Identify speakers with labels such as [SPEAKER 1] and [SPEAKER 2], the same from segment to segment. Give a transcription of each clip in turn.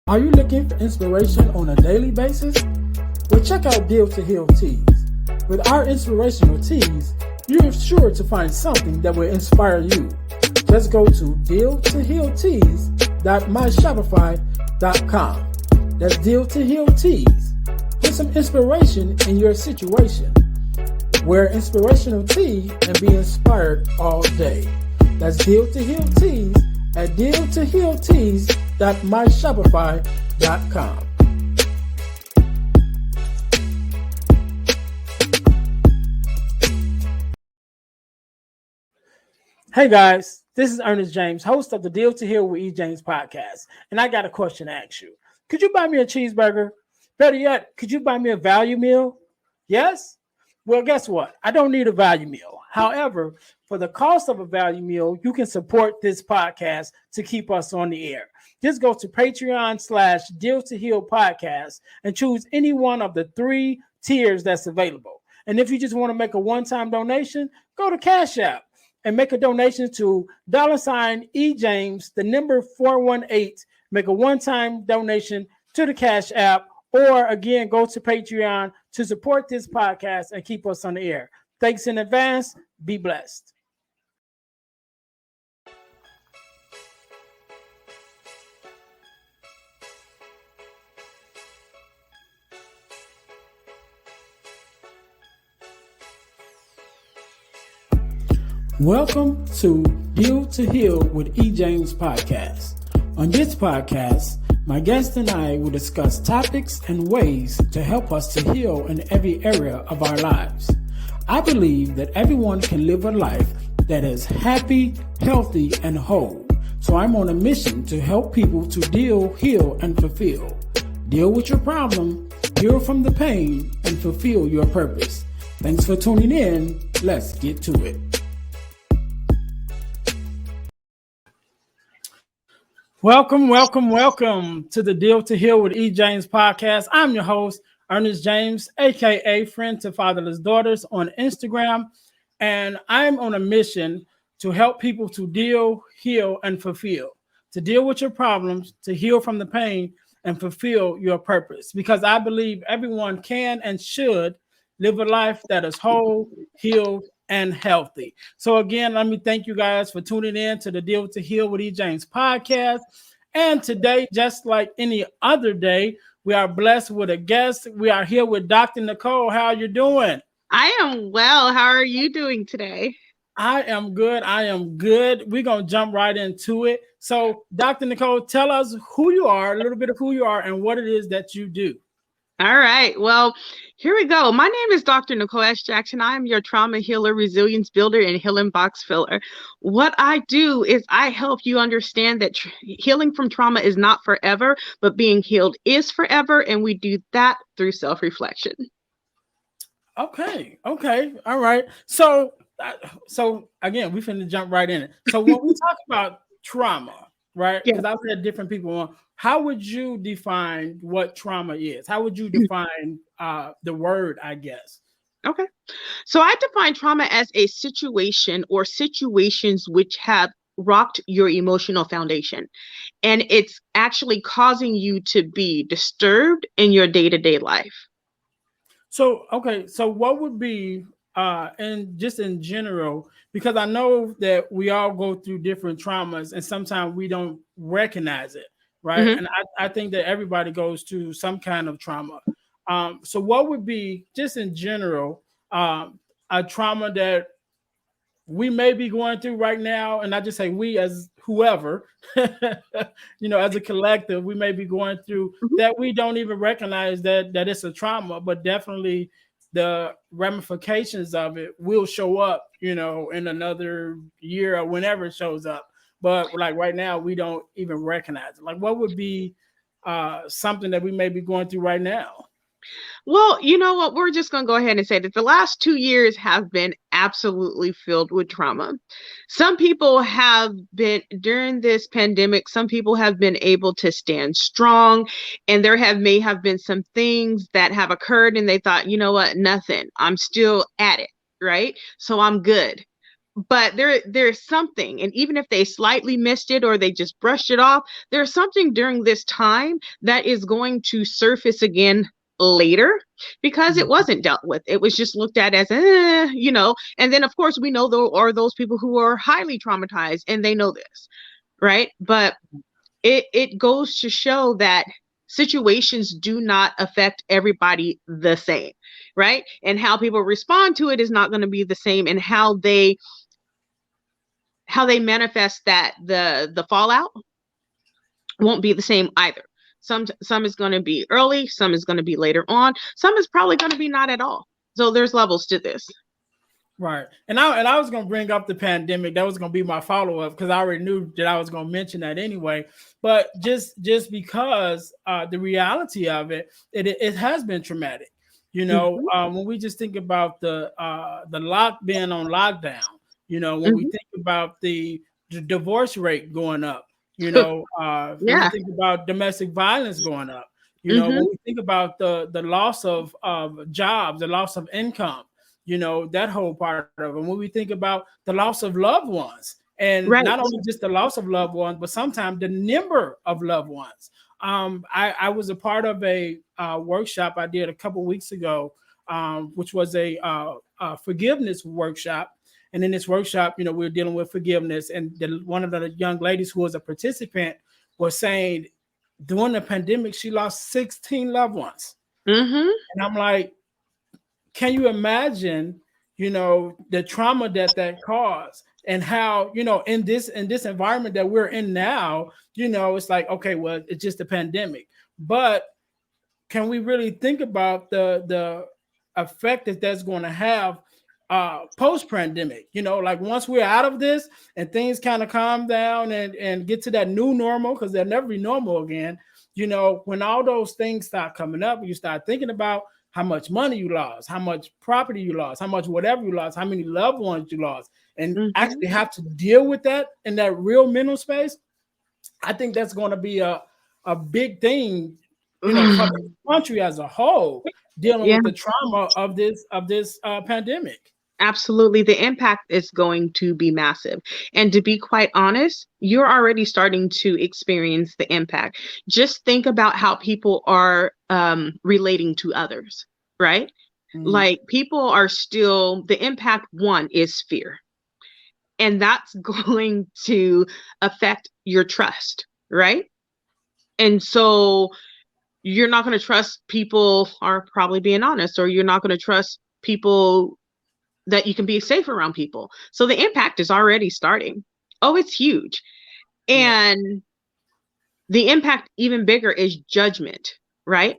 [SPEAKER 1] Are you looking for inspiration on a daily basis? Well, check out Deal to Heal Tees. With our inspirational tees, you're sure to find something that will inspire you. Just go to dealtohealtees.myshopify.com. That's Deal to Heal Tees. Get some inspiration in your situation. Wear inspirational tee and be inspired all day. That's Deal to Heal Tees at dealtohealtees.myshopify.com. Hey guys, this is Ernest James, host of the Deal to Heal with E. James podcast, and I got a question to ask you. Could you buy me a cheeseburger? Better yet, could you buy me a value meal? Yes? Well, guess what? I don't need a value meal. However, for the cost of a value meal, you can support this podcast to keep us on the air. Just go to Patreon/Deal to Heal podcast and choose any one of the 3 tiers that's available. And if you just want to make a one-time donation, go to Cash App and make a donation to $E James, the number 418. Make a one-time donation to the Cash App, or again, go to Patreon to support this podcast and keep us on the air. Thanks in advance. Be blessed. Welcome to Deal to Heal with E. James podcast. On this podcast, my guest and I will discuss topics and ways to help us to heal in every area of our lives. I believe that everyone can live a life that is happy, healthy, and whole. So I'm on a mission to help people to deal, heal, and fulfill. Deal with your problem, heal from the pain, and fulfill your purpose. Thanks for tuning in. Let's get to it. Welcome to the Deal to Heal with E. James podcast. I'm your host, Ernest James, aka Friend to Fatherless Daughters on Instagram, and I'm on a mission to help people to deal, heal, and fulfill. To deal with your problems, to heal from the pain, and fulfill your purpose. Because I believe everyone can and should live a life that is whole, healed, and healthy. So again, let me thank you guys for tuning in to the Deal to Heal with E. James podcast. And today, just like any other day, we are blessed with a guest. We are here with Dr. Nicole. How are you doing?
[SPEAKER 2] I am well. How are you doing today?
[SPEAKER 1] I am good. We're going to jump right into it. So Dr. Nicole, tell us who you are, a little bit of who you are and what it is that you do.
[SPEAKER 2] All right. Well, here we go. My name is Dr. Nicole S Jackson. I am your trauma healer, resilience builder, and healing box filler. What I do is I help you understand that healing from trauma is not forever, but being healed is forever. And we do that through self-reflection.
[SPEAKER 1] Okay. All right. So again, we finna jump right in it. So when we talk about trauma, right? Because I've had different people on. How would you define what trauma is? How would you define the word, I guess?
[SPEAKER 2] Okay. So I define trauma as a situation or situations which have rocked your emotional foundation. And it's actually causing you to be disturbed in your day-to-day life.
[SPEAKER 1] So, okay. So what would be, and just in general, because I know that we all go through different traumas and sometimes we don't recognize it. Right. Mm-hmm. And I think that everybody goes through some kind of trauma. So what would be, just in general, a trauma that we may be going through right now? And I just say we as whoever, as a collective, we may be going through that we don't even recognize that it's a trauma, but definitely the ramifications of it will show up, in another year or whenever it shows up. But like right now, we don't even recognize it. Like what would be something that we may be going through right now?
[SPEAKER 2] Well, you know what? We're just going to go ahead and say that the last 2 years have been absolutely filled with trauma. Some people have been, during this pandemic, some people have been able to stand strong, and there may have been some things that have occurred and they thought, you know what, nothing, I'm still at it, right? So I'm good. but there's something, and even if they slightly missed it or they just brushed it off, there's something during this time that is going to surface again later because it
[SPEAKER 1] Mhm.
[SPEAKER 2] wasn't dealt with. It was just looked at as and then of course we know there are those people who are highly traumatized and they know this, right? But it goes to show that situations do not affect everybody the same, right? And how people respond to it is not going to be the same, and how they manifest that the fallout won't be the same either. Some is going to be early, some is going to be later on, some is probably going to be not at all. So there's levels to this.
[SPEAKER 1] Right. And I was gonna bring up the pandemic. That was gonna be my follow-up because I already knew that I was gonna mention that anyway. But just because the reality of it has been traumatic.
[SPEAKER 2] Mm-hmm,
[SPEAKER 1] When we just think about the lock being on lockdown, when we
[SPEAKER 2] mm-hmm.
[SPEAKER 1] think about the divorce rate going up, when we
[SPEAKER 2] Yeah.
[SPEAKER 1] think about domestic violence going up, when
[SPEAKER 2] Mm-hmm.
[SPEAKER 1] we think about the loss of jobs, the loss of income, that whole part of it. When we think about the loss of loved ones, and
[SPEAKER 2] Right.
[SPEAKER 1] not only just the loss of loved ones, but sometimes the number of loved ones. I was a part of a workshop I did a couple weeks ago, which was a forgiveness workshop. And in this workshop, we were dealing with forgiveness. And one of the young ladies who was a participant was saying during the pandemic, she lost 16 loved ones.
[SPEAKER 2] Mm-hmm.
[SPEAKER 1] And I'm like, can you imagine, the trauma that caused, and how, in this environment that we're in now, it's like, okay, well, it's just a pandemic. But can we really think about the effect that that's going to have post pandemic? Like once we're out of this and things kind of calm down and get to that new normal, because they'll never be normal again. When all those things start coming up, you start thinking about how much money you lost, how much property you lost, how much whatever you lost, how many loved ones you lost, and
[SPEAKER 2] Mm-hmm.
[SPEAKER 1] actually have to deal with that in that real mental space. I think that's going to be a big thing, for the country as a whole, dealing
[SPEAKER 2] Yeah.
[SPEAKER 1] with the trauma of this pandemic.
[SPEAKER 2] Absolutely. The impact is going to be massive. And to be quite honest, you're already starting to experience the impact. Just think about how people are relating to others, right?
[SPEAKER 1] Mhm.
[SPEAKER 2] Like people are still, the impact one is fear. And that's going to affect your trust, right? And so you're not going to trust people are probably being honest, or you're not going to trust people that you can be safe around people. So the impact is already starting. Oh, it's huge.
[SPEAKER 1] Yeah.
[SPEAKER 2] And the impact even bigger is judgment, right?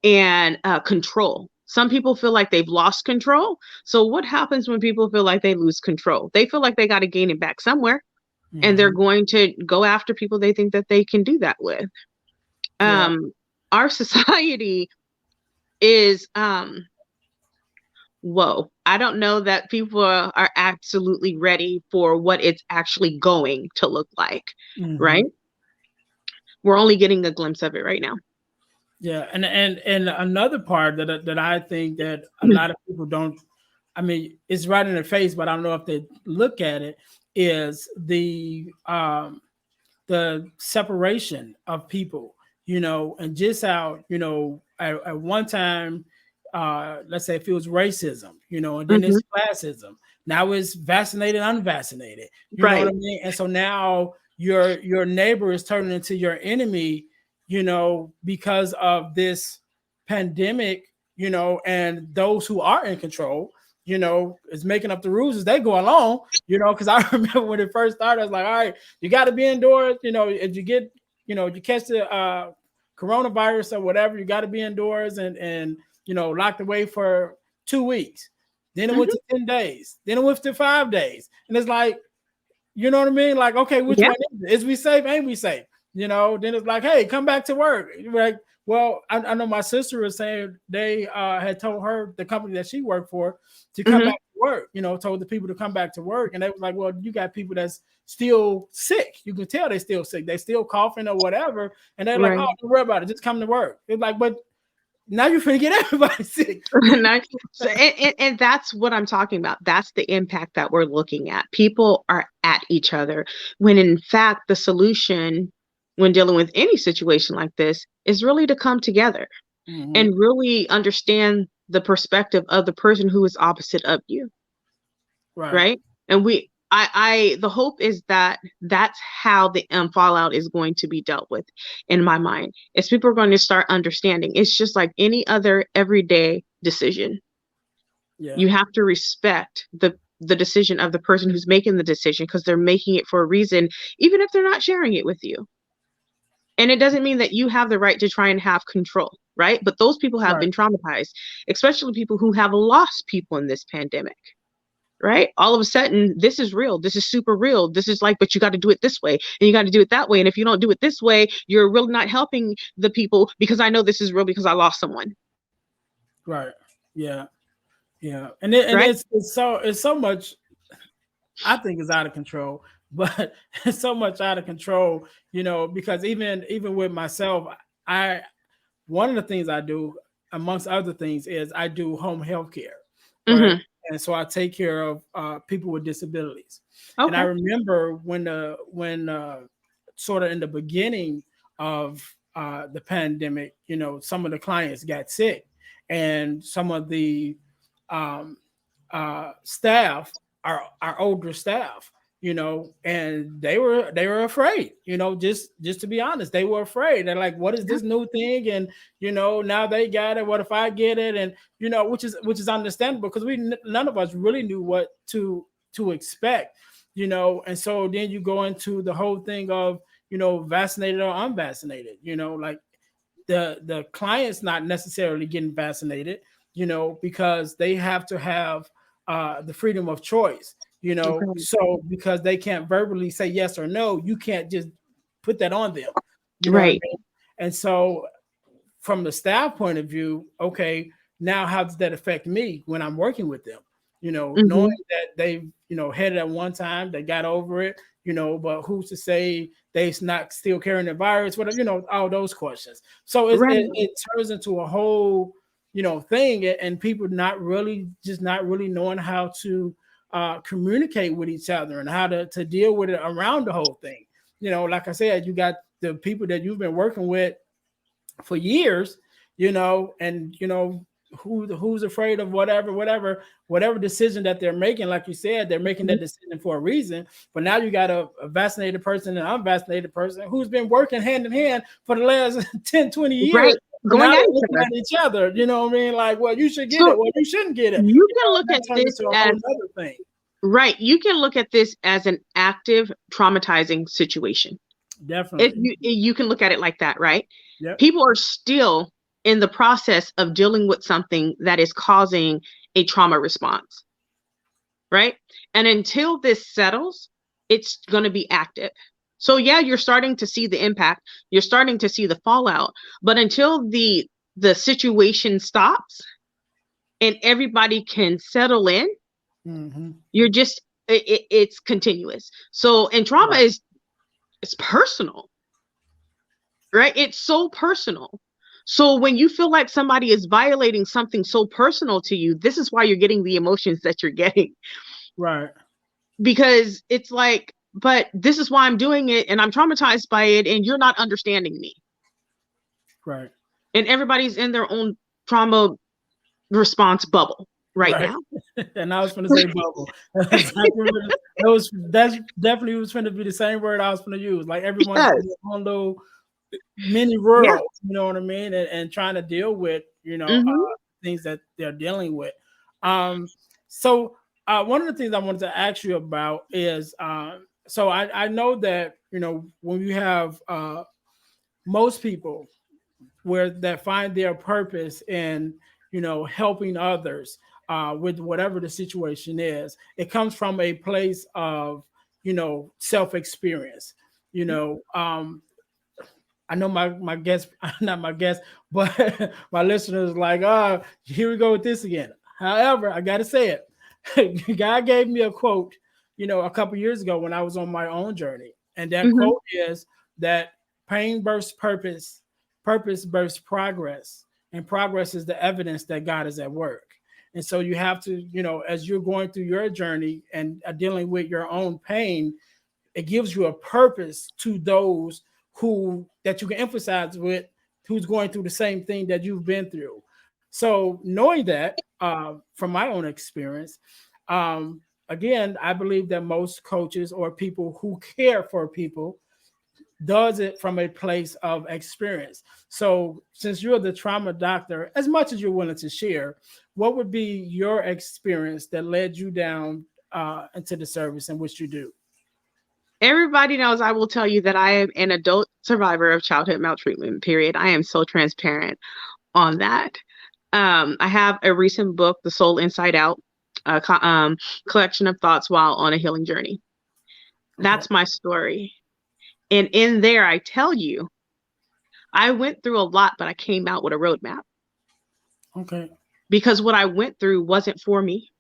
[SPEAKER 2] And control. Some people feel like they've lost control. So what happens when people feel like they lose control? They feel like they got to gain it back somewhere, and they're
[SPEAKER 1] Mhm.
[SPEAKER 2] going to go after people they think that they can do that with.
[SPEAKER 1] Yeah.
[SPEAKER 2] Um, our society is whoa, I don't know that people are absolutely ready for what it's actually going to look like, right?
[SPEAKER 1] Mhm.
[SPEAKER 2] We're only getting a glimpse of it right now.
[SPEAKER 1] Yeah, and another part that I think that a lot of people don't. I mean, it's right in their face, but I don't know if they look at it. Is the separation of people, and just how, at one time, let's say if it was racism, and then
[SPEAKER 2] Hmm.
[SPEAKER 1] it's classism. Now it's vaccinated, unvaccinated. You know what
[SPEAKER 2] Right.
[SPEAKER 1] I mean? And so now your neighbor is turning into your enemy, because of this pandemic, and those who are in control, is making up the rules as they go along, because I remember when it first started, I was like, all right, you got to be indoors. If you get, if you catch the coronavirus or whatever, you got to be indoors and locked away for 2 weeks. Then it went
[SPEAKER 2] Hmm.
[SPEAKER 1] to 10 days. Then it went to 5 days. And it's like, you know what I mean? Like, okay, which
[SPEAKER 2] Yeah.
[SPEAKER 1] one is it? Is we safe? Ain't we safe? Then it's like, hey, come back to work. You're like, well, I know my sister was saying they had told her, the company that she worked for, to come
[SPEAKER 2] Hmm.
[SPEAKER 1] back to work, told the people to come back to work. And they was like, well, you got people that's still sick. You can tell they're still sick. They still coughing or whatever. And they're like,
[SPEAKER 2] Right.
[SPEAKER 1] oh, don't worry about it. Just come to work. It's like, but now you're finna get everybody sick.
[SPEAKER 2] And that's what I'm talking about. That's the impact that we're looking at. People are at each other when in fact the solution when dealing with any situation like this is really to come together and really understand the perspective of the person who is opposite of you. Right. And the hope is that that's how the fallout is going to be dealt with in my mind, is people are going to start understanding it's just like any other everyday decision. You have to respect the decision of the person who's making the decision, because they're making it for a reason, even if they're not sharing it with you. And it doesn't mean that you have the right to try and have control, right? But those people have been traumatized, especially people who have lost people in this pandemic, right? All of a sudden, this is real. This is super real. This is like, but you got to do it this way and you got to do it that way. And if you don't do it this way, you're really not helping the people, because I know this is real because I lost someone.
[SPEAKER 1] Right. Yeah. Yeah. And it's so much, I think, is out of control, but it's so much out of control, because even with myself, one of the things I do, amongst other things, is I do home health care. Right? And so I take care of people with disabilities. Okay. And I remember when sort of in the beginning of the pandemic, some of the clients got sick, and some of the staff, our older staff, and they were afraid, just to be honest, they were afraid. They're like, what is this new thing? And, now they got it. What if I get it? And, which is understandable, because none of us really knew what to expect, and so then you go into the whole thing of, vaccinated or unvaccinated, like the client's not necessarily getting vaccinated, because they have to have the freedom of choice. So because they can't verbally say yes or no, you can't just put that on them. Right. I mean? And so from the staff point of view, okay, now how does that affect me when I'm working with them? Knowing that they've, had it at one time, they got over it, but who's to say they're not still carrying the virus, whatever, all those questions. So it turns into a whole, thing, and people not really knowing how to communicate with each other and how to deal with it around the whole thing. Like I said, you got the people that you've been working with for years, and who's afraid of whatever decision that they're making. Like you said, they're making that decision for a reason. But now you got a vaccinated person and an unvaccinated person who's been working hand in hand for the last 10, 20 years.
[SPEAKER 2] Right. Going
[SPEAKER 1] at each other, you know what I mean? Like, well, you should get it. Well, you shouldn't get it.
[SPEAKER 2] You can look at this as
[SPEAKER 1] another thing.
[SPEAKER 2] Right. You can look at this as an active, traumatizing situation.
[SPEAKER 1] Definitely.
[SPEAKER 2] You can look at it like that, right?
[SPEAKER 1] Yep.
[SPEAKER 2] People are still in the process of dealing with something that is causing a trauma response, right? And until this settles, it's going to be active. So yeah, you're starting to see the impact, you're starting to see the fallout, but until the situation stops and everybody can settle in, you're just, it's continuous. So, and trauma is personal, right? It's so personal. So when you feel like somebody is violating something so personal to you, this is why you're getting the emotions that you're getting.
[SPEAKER 1] Right.
[SPEAKER 2] Because it's like, but this is why I'm doing it and I'm traumatized by it and you're not understanding me.
[SPEAKER 1] Right.
[SPEAKER 2] And everybody's in their own trauma response bubble right now.
[SPEAKER 1] And I was going to say bubble. That's definitely was going to be the same word I was going to use. Like everyone's in their own little mini world, you know what I mean? And trying to deal with, things that they're dealing with. So one of the things I wanted to ask you about is, so I know that, when you have most people that find their purpose in, helping others with whatever the situation is, it comes from a place of, self-experience, I know my guest, not my guest, but my listeners like, here we go with this again. However, I got to say it. God gave me a quote, a couple years ago when I was on my own journey. And that quote is that pain births purpose, purpose births progress, and progress is the evidence that God is at work. And so you have to, as you're going through your journey and dealing with your own pain, it gives you a purpose to those who that you can emphasize with, who's going through the same thing that you've been through. So knowing that, from my own experience, again, I believe that most coaches or people who care for people does it from a place of experience. So since you're the trauma doctor, as much as you're willing to share, what would be your experience that led you down into the service in which you do?
[SPEAKER 2] Everybody knows I will tell you that I am an adult survivor of childhood maltreatment, period. I am so transparent on that. I have a recent book, The Soul Inside Out, a collection of thoughts while on a healing journey. That's my story. And in there, I tell you, I went through a lot, but I came out with a roadmap.
[SPEAKER 1] Okay.
[SPEAKER 2] Because what I went through wasn't for me.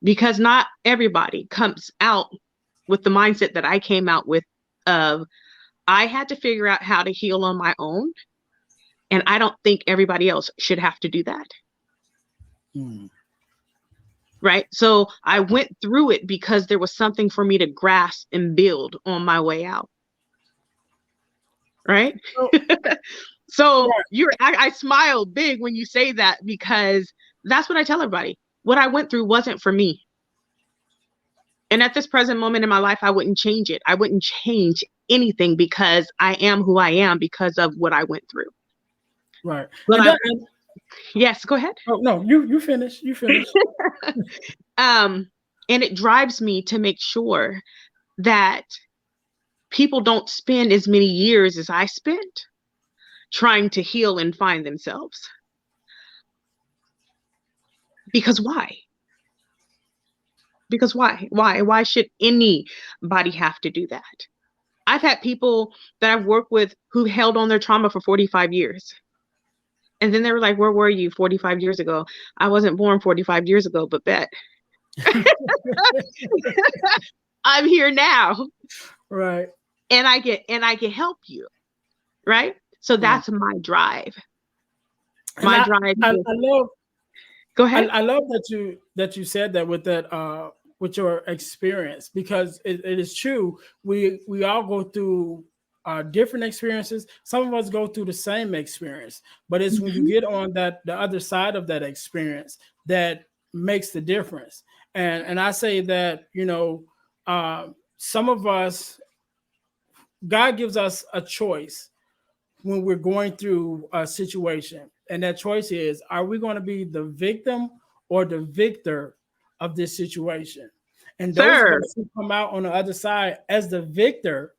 [SPEAKER 2] Because not everybody comes out with the mindset that I came out with of, I had to figure out how to heal on my own. And I don't think everybody else should have to do that. Right? So I went through it because there was something for me to grasp and build on my way out. Right? So I smile big when you say that, because that's what I tell everybody. What I went through wasn't for me. And at this present moment in my life, I wouldn't change it. I wouldn't change anything, because I am who I am because of what I went through.
[SPEAKER 1] Right.
[SPEAKER 2] But yes, go ahead.
[SPEAKER 1] Oh, no, you finish. You finish.
[SPEAKER 2] And it drives me to make sure that people don't spend as many years as I spent trying to heal and find themselves. Because why? Because why? Why should anybody have to do that? I've had people that I've worked with who held on their trauma for 45 years. And then they were like, where were you 45 years ago? I wasn't born 45 years ago, but bet. I'm here now.
[SPEAKER 1] Right.
[SPEAKER 2] And I can help you. Right? So that's my drive. My drive.
[SPEAKER 1] I love.
[SPEAKER 2] Go ahead.
[SPEAKER 1] I love that you said that with your experience, because it is true. We all go through different experiences. Some of us go through the same experience, but it's when you get on the other side of that experience that makes the difference. And I say that, some of us, God gives us a choice when we're going through a situation. And that choice is, are we going to be the victim or the victor of this situation? And those of us who come out on the other side as the victor,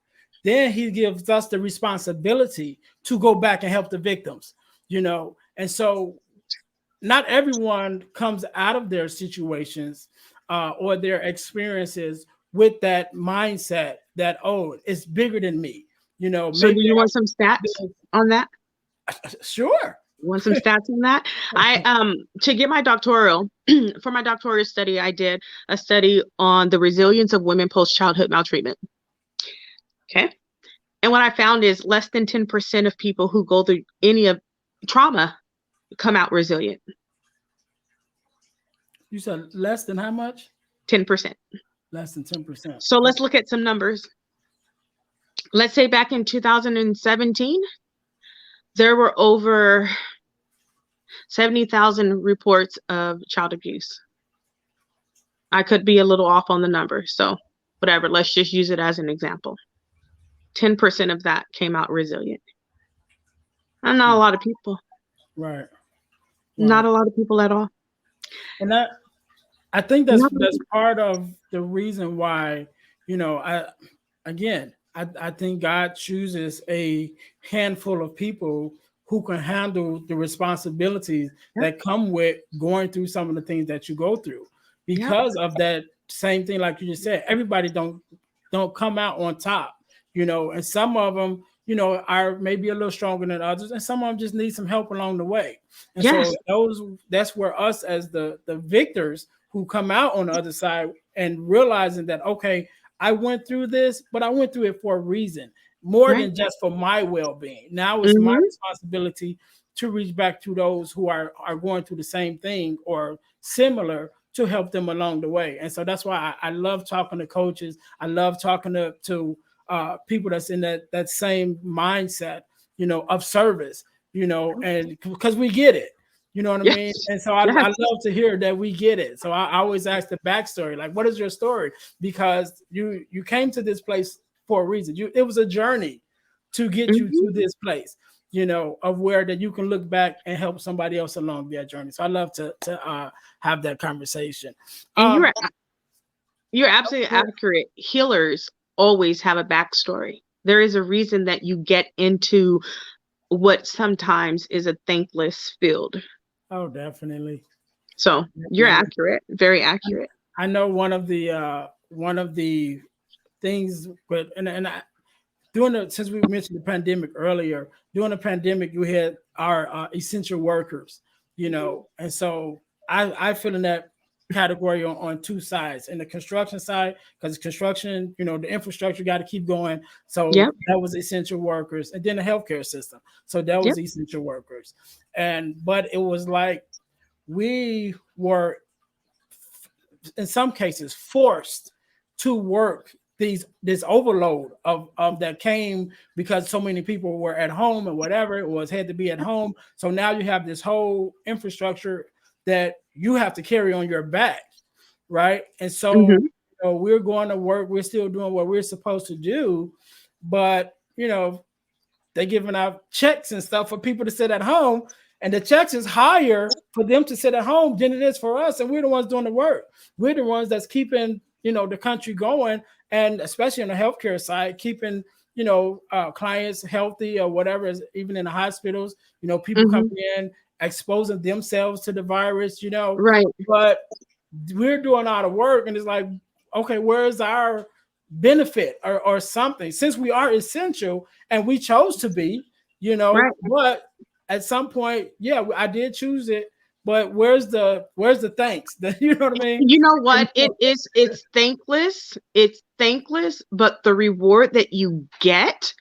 [SPEAKER 1] then he gives us the responsibility to go back and help the victims, And so not everyone comes out of their situations or their experiences with that mindset that, oh, it's bigger than me.
[SPEAKER 2] So do you want some stats on that?
[SPEAKER 1] Sure.
[SPEAKER 2] Want some stats on that? To get my doctoral, for my doctoral study, I did a study on the resilience of women post-childhood maltreatment. Okay. And what I found is less than 10% of people who go through any of trauma come out resilient.
[SPEAKER 1] You said less than how much?
[SPEAKER 2] 10%.
[SPEAKER 1] Less than 10%.
[SPEAKER 2] So let's look at some numbers. Let's say back in 2017, there were over 70,000 reports of child abuse. I could be a little off on the number, so whatever, let's just use it as an example. 10% of that came out resilient. And not a lot of people.
[SPEAKER 1] Right.
[SPEAKER 2] Not a lot of people at all.
[SPEAKER 1] And I think that's part of the reason why, I think God chooses a handful of people who can handle the responsibilities that come with going through some of the things that you go through. Because of that same thing, like you just said, everybody don't come out on top, and some of them, are maybe a little stronger than others, and some of them just need some help along the way. And so that's where us as the victors who come out on the other side and realizing that, okay, I went through this, but I went through it for a reason, more than just for my well-being. Now it's my responsibility to reach back to those who are going through the same thing or similar, to help them along the way. And so that's why I love talking to coaches. I love talking to people that's in that same mindset, of service, and because we get it. You know what I
[SPEAKER 2] Yes.
[SPEAKER 1] mean? And so I
[SPEAKER 2] Yes.
[SPEAKER 1] love to hear that we get it. So I always ask the backstory, like, what is your story? Because you came to this place for a reason. It was a journey to get you to this place, of where that you can look back and help somebody else along their journey. So I love to have that conversation.
[SPEAKER 2] And you're absolutely accurate. Healers always have a backstory. There is a reason that you get into what sometimes is a thankless field.
[SPEAKER 1] Oh, definitely.
[SPEAKER 2] So you're accurate, very accurate.
[SPEAKER 1] I know one of the things, but since we mentioned the pandemic earlier, during the pandemic, you had our essential workers, and so I feel in that category on two sides. In the construction side, because construction, the infrastructure got to keep going. So that was essential workers, and then the healthcare system. So that was essential workers. But it was like we were, in some cases, forced to work this overload of that came because so many people were at home and whatever it was had to be at home. So now you have this whole infrastructure that you have to carry on your back, right? And so we're going to work, we're still doing what we're supposed to do, but they're giving out checks and stuff for people to sit at home, and the checks is higher for them to sit at home than it is for us, and we're the ones doing the work. We're the ones that's keeping the country going, and especially on the healthcare side, keeping clients healthy or whatever. Even in the hospitals, people coming in, exposing themselves to the virus,
[SPEAKER 2] right?
[SPEAKER 1] But we're doing all the work, and it's like, okay, where's our benefit or something? Since we are essential and we chose to be,
[SPEAKER 2] right.
[SPEAKER 1] But at some point, I did choose it. But where's the thanks? You know what I mean?
[SPEAKER 2] You know what? It's thankless. It's thankless, but the reward that you get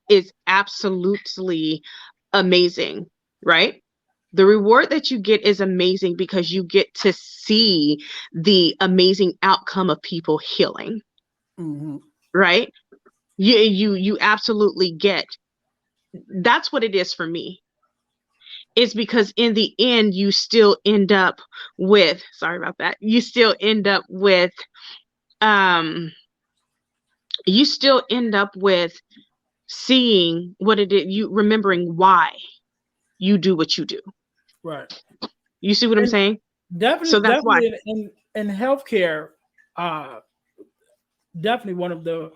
[SPEAKER 2] is absolutely amazing, right? The reward that you get is amazing because you get to see the amazing outcome of people healing, right? You absolutely get. That's what it is for me. It's because in the end, you still end up with, sorry about that. You still end up with seeing what it is, you remembering why you do what you do.
[SPEAKER 1] Right.
[SPEAKER 2] You see what I'm saying?
[SPEAKER 1] Definitely.
[SPEAKER 2] So that's why
[SPEAKER 1] in healthcare, definitely one of the,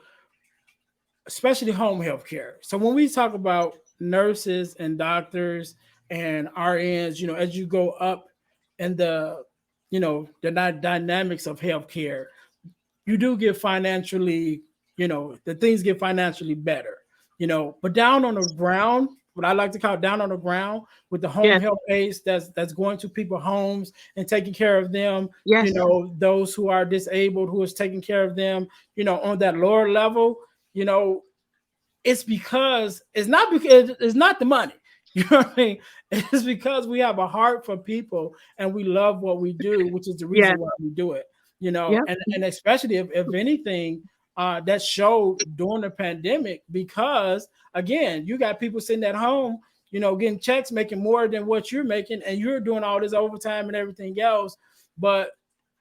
[SPEAKER 1] especially home healthcare. So when we talk about nurses and doctors and RNs, as you go up in the dynamics of healthcare, you do get financially, the things get financially better, but down on the ground, what I like to call down on the ground with the home health aides that's going to people's homes and taking care of them, those who are disabled, who is taking care of them, on that lower level, it's because it's not the money. You know what I mean? It's because we have a heart for people and we love what we do, which is the reason why we do it. And especially if anything, that showed during the pandemic, because again, you got people sitting at home, getting checks, making more than what you're making, and you're doing all this overtime and everything else. But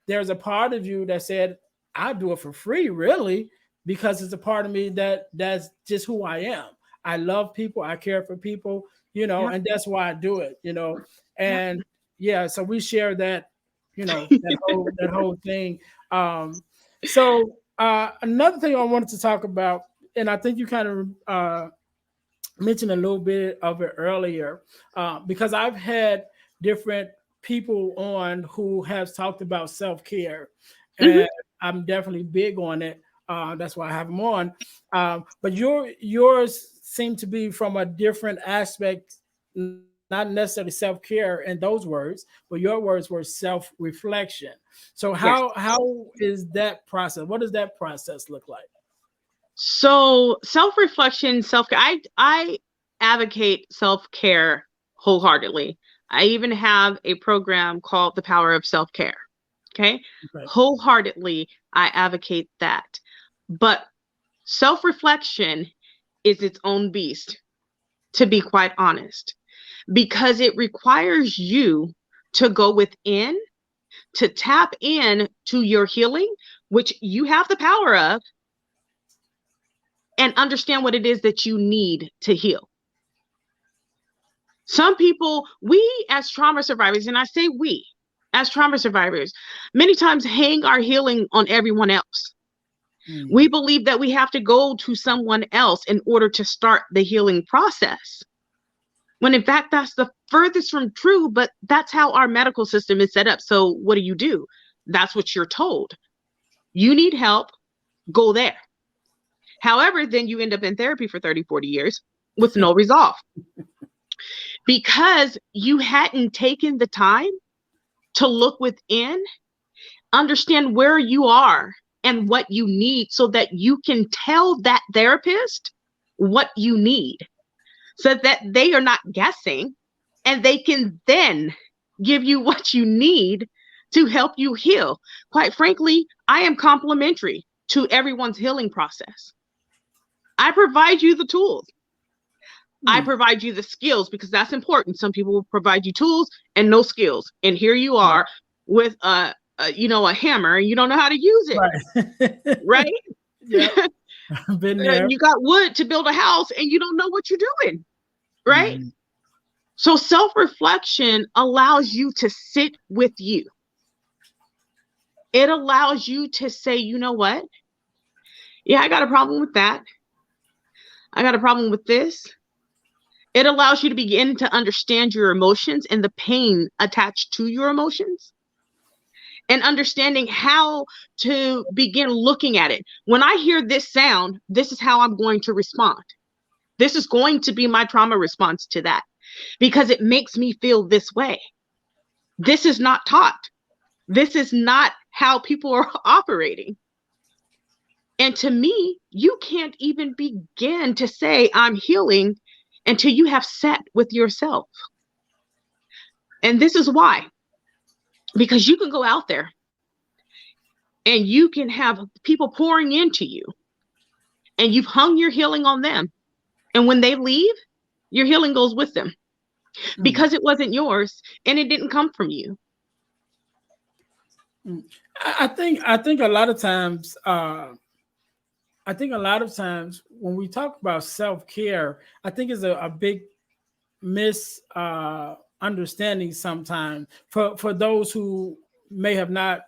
[SPEAKER 1] there's a part of you that said, I do it for free, really, because it's a part of me that's just who I am. I love people, I care for people, and that's why I do it, and so we share that, that whole thing. So another thing I wanted to talk about, and I think you kind of mentioned a little bit of it earlier, because I've had different people on who have talked about self-care, and I'm definitely big on it. That's why I have them on. But yours seem to be from a different aspect, not necessarily self-care in those words, but your words were self-reflection. So how is that process? What does that process look like?
[SPEAKER 2] So self-reflection, self-care, I advocate self-care wholeheartedly. I even have a program called The Power of Self-Care. Okay. Wholeheartedly, I advocate that. But self-reflection is its own beast, to be quite honest, because it requires you to go within, to tap in to your healing, which you have the power of, and understand what it is that you need to heal. Some people, we as trauma survivors, and I say we as trauma survivors, many times hang our healing on everyone else. We believe that we have to go to someone else in order to start the healing process. When in fact, that's the furthest from true, but that's how our medical system is set up. So what do? That's what you're told. You need help, go there. However, then you end up in therapy for 30, 40 years with no resolve because you hadn't taken the time to look within, understand where you are and what you need so that you can tell that therapist what you need so that they are not guessing and they can then give you what you need to help you heal. Quite frankly, I am complimentary to everyone's healing process. I provide you the tools. I provide you the skills because that's important. Some people will provide you tools and no skills. And here you are with a hammer and you don't know how to use it. Right?
[SPEAKER 1] Yeah. Been there.
[SPEAKER 2] You got wood to build a house and you don't know what you're doing. Right? So self-reflection allows you to sit with you. It allows you to say, you know what? Yeah, I got a problem with that. I got a problem with this. It allows you to begin to understand your emotions and the pain attached to your emotions and understanding how to begin looking at it. When I hear this sound, this is how I'm going to respond. This is going to be my trauma response to that because it makes me feel this way. This is not taught. This is not how people are operating. And to me, you can't even begin to say I'm healing until you have sat with yourself. And this is why. Because you can go out there and you can have people pouring into you and you've hung your healing on them. And when they leave, your healing goes with them because it wasn't yours and it didn't come from you.
[SPEAKER 1] I think a lot of times, when we talk about self-care, I think it's a big misunderstanding sometimes for those who may have not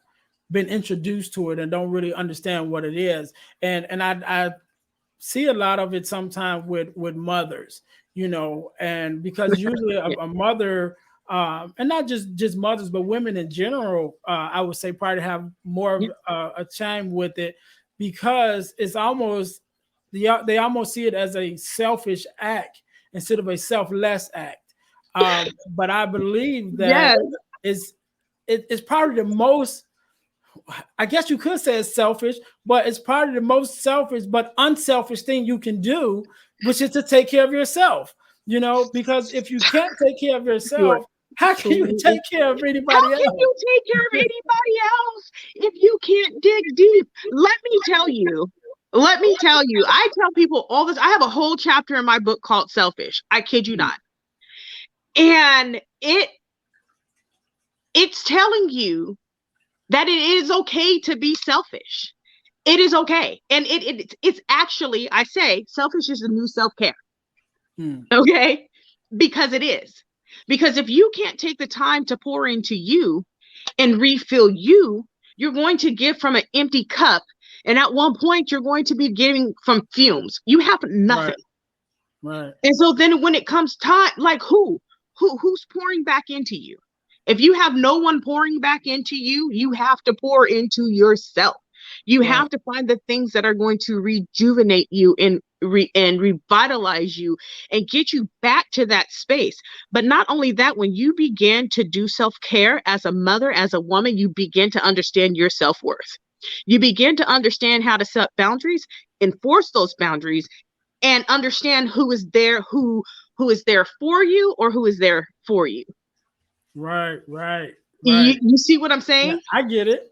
[SPEAKER 1] been introduced to it and don't really understand what it is. And I see a lot of it sometimes with mothers, and because usually a mother, and not just mothers, but women in general, I would say probably have more of a time with it because it's almost, they almost see it as a selfish act instead of a selfless act. But I believe that it's probably the most, I guess you could say it's selfish, but it's probably the most selfish but unselfish thing you can do, which is to take care of yourself, because if you can't take care of yourself, how can you take care of anybody else? How can
[SPEAKER 2] you take care of anybody else if you can't dig deep? Let me tell you, I tell people all this. I have a whole chapter in my book called Selfish. I kid you not. And it's telling you that it is okay to be selfish. It is okay. And it's actually, I say, selfish is the new self-care. Okay? Because it is. Because if you can't take the time to pour into you and refill you, you're going to give from an empty cup. And at one point, you're going to be giving from fumes. You have nothing.
[SPEAKER 1] Right.
[SPEAKER 2] And so then when it comes time, like who's pouring back into you? If you have no one pouring back into you, you have to pour into yourself. You have to find the things that are going to rejuvenate you and revitalize you and get you back to that space. But not only that, when you begin to do self-care as a mother, as a woman, you begin to understand your self-worth. You begin to understand how to set boundaries, enforce those boundaries, and understand who is there, who is there for you or who is there for you.
[SPEAKER 1] Right.
[SPEAKER 2] You see what I'm
[SPEAKER 1] Yeah,
[SPEAKER 2] saying?
[SPEAKER 1] I get it.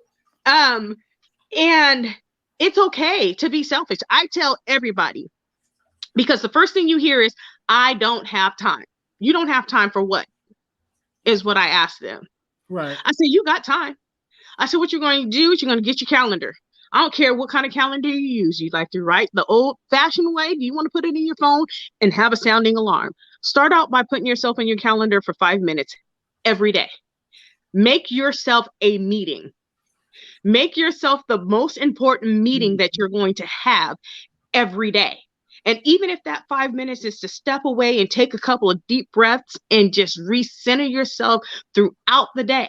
[SPEAKER 2] And it's okay to be selfish. I tell everybody, because the first thing you hear is, I don't have time. You don't have time for what? Is what I ask them.
[SPEAKER 1] Right.
[SPEAKER 2] I say, you got time. I said, what you're going to do is you're going to get your calendar. I don't care what kind of calendar you use. You like to write the old fashioned way? Do you want to put it in your phone and have a sounding alarm? Start out by putting yourself in your calendar for 5 minutes every day. Make yourself a meeting. Make yourself the most important meeting that you're going to have every day. And even if that 5 minutes is to step away and take a couple of deep breaths and just recenter yourself throughout the day,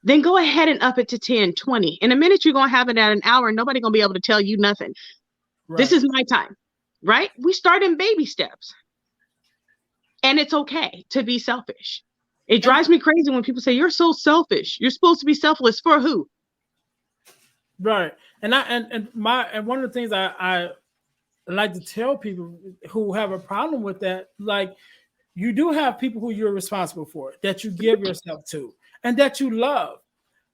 [SPEAKER 2] then go ahead and up it to 10, 20. In a minute, you're going to have it at an hour and nobody's going to be able to tell you nothing. Right. This is my time, right? We start in baby steps. And it's okay to be selfish. It drives me crazy when people say, you're so selfish. You're supposed to be selfless for who?
[SPEAKER 1] Right. And one of the things I like to tell people who have a problem with that, like, you do have people who you're responsible for, that you give yourself to and that you love.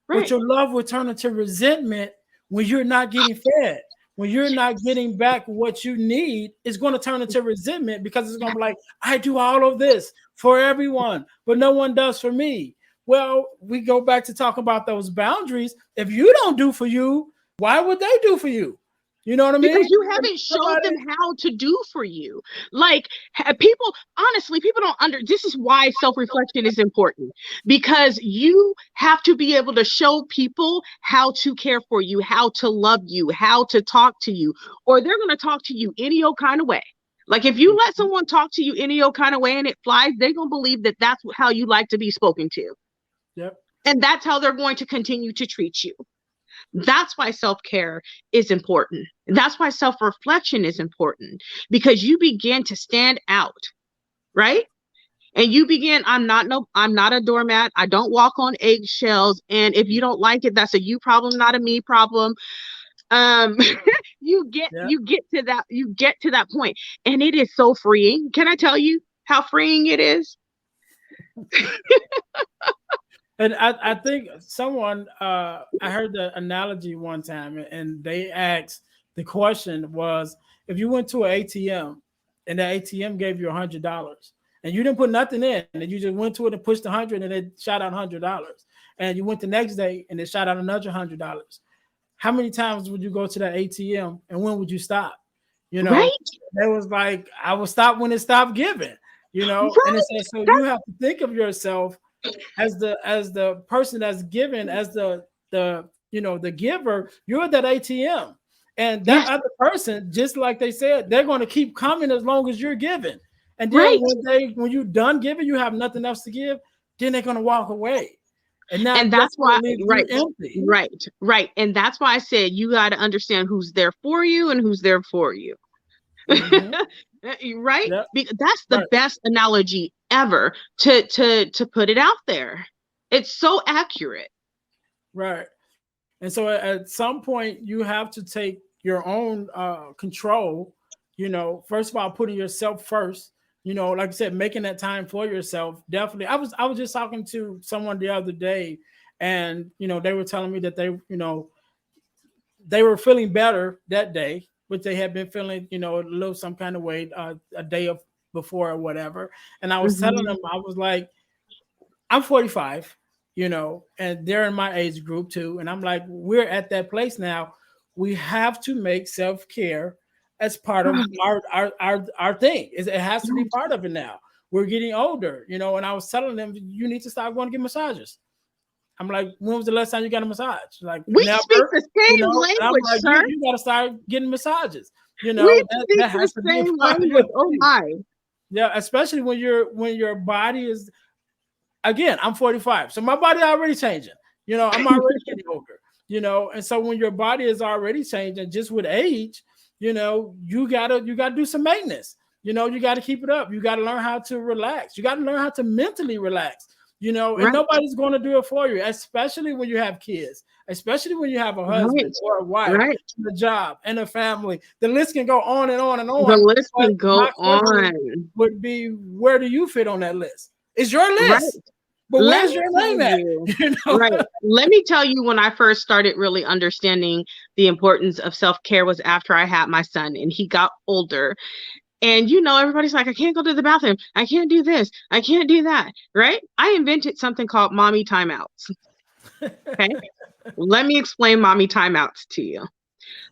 [SPEAKER 1] Right. But your love will turn into resentment when you're not getting fed. When you're not getting back what you need, it's going to turn into resentment, because it's going to be like, I do all of this for everyone, but no one does for me. Well, we go back to talk about those boundaries. If you don't do for you, why would they do for you? You know what I mean?
[SPEAKER 2] Because you haven't showed them how to do for you. Like, people, honestly, people don't this is why self-reflection is important, because you have to be able to show people how to care for you, how to love you, how to talk to you, or they're going to talk to you any old kind of way. Like, if you let someone talk to you any old kind of way and it flies, they're going to believe that that's how you like to be spoken to.
[SPEAKER 1] Yep.
[SPEAKER 2] And that's how they're going to continue to treat you. That's why self-care is important. That's why self-reflection is important, because you begin to stand out, right? And you begin, I'm not a doormat. I don't walk on eggshells. And if you don't like it, that's a you problem, not a me problem. You get to that point, and it is so freeing. Can I tell you how freeing it is?
[SPEAKER 1] And I think someone, I heard the analogy one time, and they asked, the question was, if you went to an ATM and the ATM gave you $100 and you didn't put nothing in, and you just went to it and pushed 100 and it shot out $100, and you went the next day and it shot out another $100, how many times would you go to that ATM, and when would you stop? You know, right? It was like, I would stop when it stopped giving, you know, right? And it said, so you have to think of yourself as the person that's given, as the giver. You're that ATM, and that other person, just like they said, they're going to keep coming as long as you're giving. And then when you're done giving, you have nothing else to give, then they're going to walk away. And that's why,
[SPEAKER 2] right. And that's why I said, you got to understand who's there for you and who's there for you. Mm-hmm. Right? Yep. That's the best analogy ever to put it out there. It's so accurate.
[SPEAKER 1] Right. And so at some point you have to take your own control, you know, first of all, putting yourself first, you know, like I said, making that time for yourself. Definitely. I was just talking to someone the other day, and, you know, they were telling me that they were feeling better that day, which they had been feeling, you know, a little some kind of way a day before or whatever. And I was telling them, I was like, I'm 45, you know, and they're in my age group too. And I'm like, we're at that place now. We have to make self-care as part of our thing. It has to be part of it now. We're getting older, you know, and I was telling them, you need to start going to get massages. I'm like, when was the last time you got a massage? Like,
[SPEAKER 2] we never, speak the same language,
[SPEAKER 1] like,
[SPEAKER 2] sir.
[SPEAKER 1] You got to start getting massages. You know,
[SPEAKER 2] that has to be language. Oh my.
[SPEAKER 1] Yeah, especially when your body is, again, I'm 45, so my body already changing. You know, I'm already getting older. You know, and so when your body is already changing, just with age, you know, you gotta do some maintenance. You know, you got to keep it up. You got to learn how to relax. You got to learn how to mentally relax. and nobody's going to do it for you, especially when you have kids, especially when you have a husband or a wife, a job, and a family. The list can go on and on and on.
[SPEAKER 2] The list can go on.
[SPEAKER 1] Would be, where do you fit on that list? It's your list. But where's your name at?
[SPEAKER 2] Right. Let me tell you, when I first started really understanding the importance of self-care was after I had my son and he got older. And, everybody's like, I can't go to the bathroom. I can't do this. I can't do that. Right. I invented something called mommy timeouts. Okay. Let me explain mommy timeouts to you.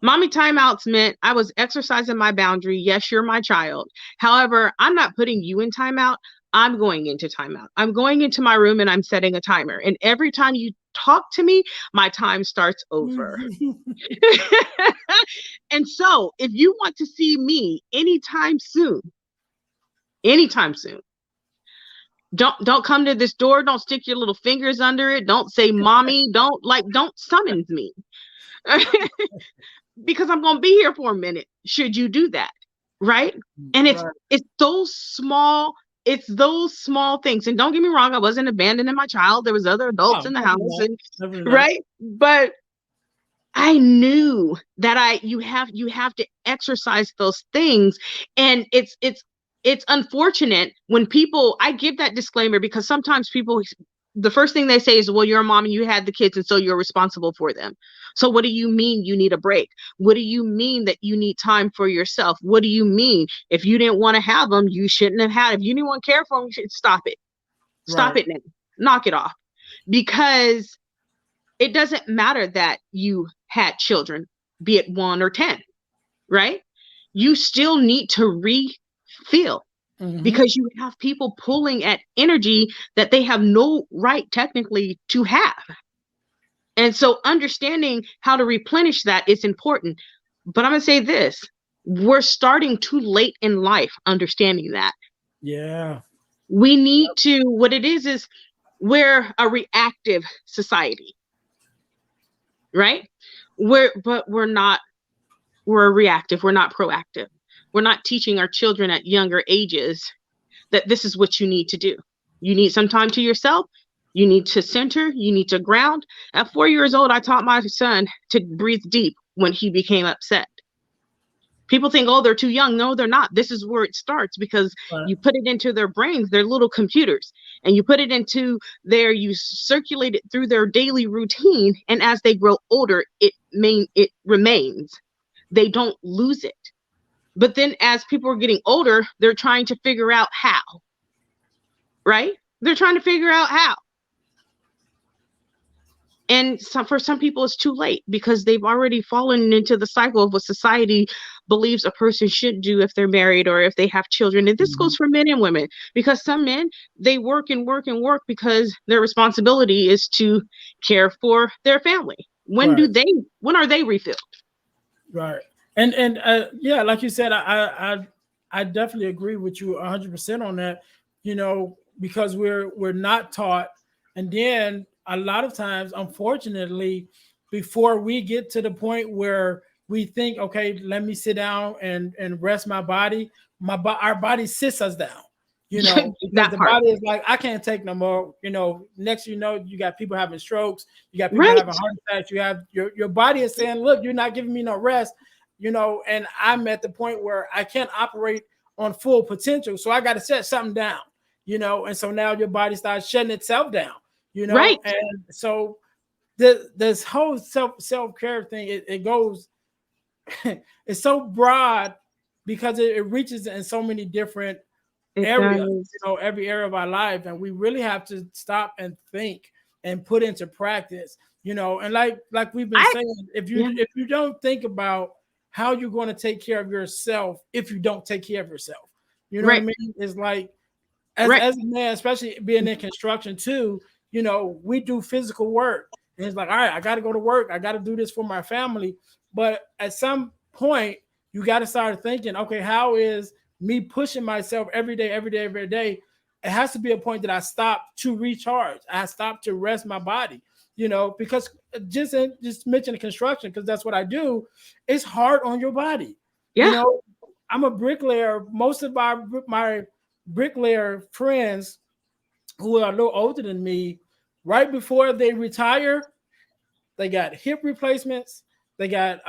[SPEAKER 2] Mommy timeouts meant I was exercising my boundary. Yes, you're my child. However, I'm not putting you in timeout. I'm going into timeout. I'm going into my room and I'm setting a timer. And every time you talk to me, my time starts over. And so if you want to see me anytime soon, don't come to this door. Don't stick your little fingers under it. Don't say mommy. Don't summon me. Because I'm going to be here for a minute. Should you do that? Right. And it's those small things. And don't get me wrong, I wasn't abandoning my child. There was other adults in the house, right? But I knew that you have to exercise those things. And it's unfortunate when people, I give that disclaimer because sometimes people, the first thing they say is, well, you're a mom and you had the kids and so you're responsible for them. So what do you mean you need a break? What do you mean that you need time for yourself? What do you mean if you didn't want to have them, you shouldn't have had? If you didn't want to care for them, you should stop it. Stop it now. Knock it off. Because it doesn't matter that you had children, be it 1 or 10, right? You still need to refill. Because you have people pulling at energy that they have no right technically to have. And so understanding how to replenish that is important. But I'm going to say this, we're starting too late in life understanding that.
[SPEAKER 1] Yeah.
[SPEAKER 2] We need to, what it is we're a reactive society, right? We're reactive. We're not proactive. We're not teaching our children at younger ages that this is what you need to do. You need some time to yourself. You need to center. You need to ground. At 4 years old, I taught my son to breathe deep when he became upset. People think, oh, they're too young. No, they're not. This is where it starts because you put it into their brains, their little computers, and you put it into you circulate it through their daily routine. And as they grow older, it remains. They don't lose it. But then as people are getting older, they're trying to figure out how, right? They're trying to figure out how. And for some people, it's too late because they've already fallen into the cycle of what society believes a person should do if they're married or if they have children. And this goes for men and women, because some men, they work and work and work because their responsibility is to care for their family. When are they refilled?
[SPEAKER 1] Right. And yeah, like you said, I definitely agree with you 100% on that, because we're not taught. And then a lot of times, unfortunately, before we get to the point where we think, okay, let me sit down and rest my body, our body sits us down, because the body is like, I can't take no more, next, you got people having strokes, you got people having heart attacks, you have your body is saying, look, you're not giving me no rest. And I'm at the point where I can't operate on full potential. So I got to set something down, and so now your body starts shutting itself down, and so this whole self-care thing, it goes, it's so broad because it reaches in so many different areas, every area of our life. And we really have to stop and think and put into practice, and like we've been saying, if you don't think about how you're going to take care of yourself if you don't take care of yourself. What I mean? It's like, as a man, especially being in construction too, we do physical work. And it's like, all right, I got to go to work. I got to do this for my family. But at some point, you got to start thinking, okay, how is me pushing myself every day? It has to be a point that I stop to recharge. I stop to rest my body. Because just mention construction, because that's what I do. It's hard on your body. Yeah. I'm a bricklayer. Most of my bricklayer friends who are a little older than me, right before they retire, they got hip replacements. They got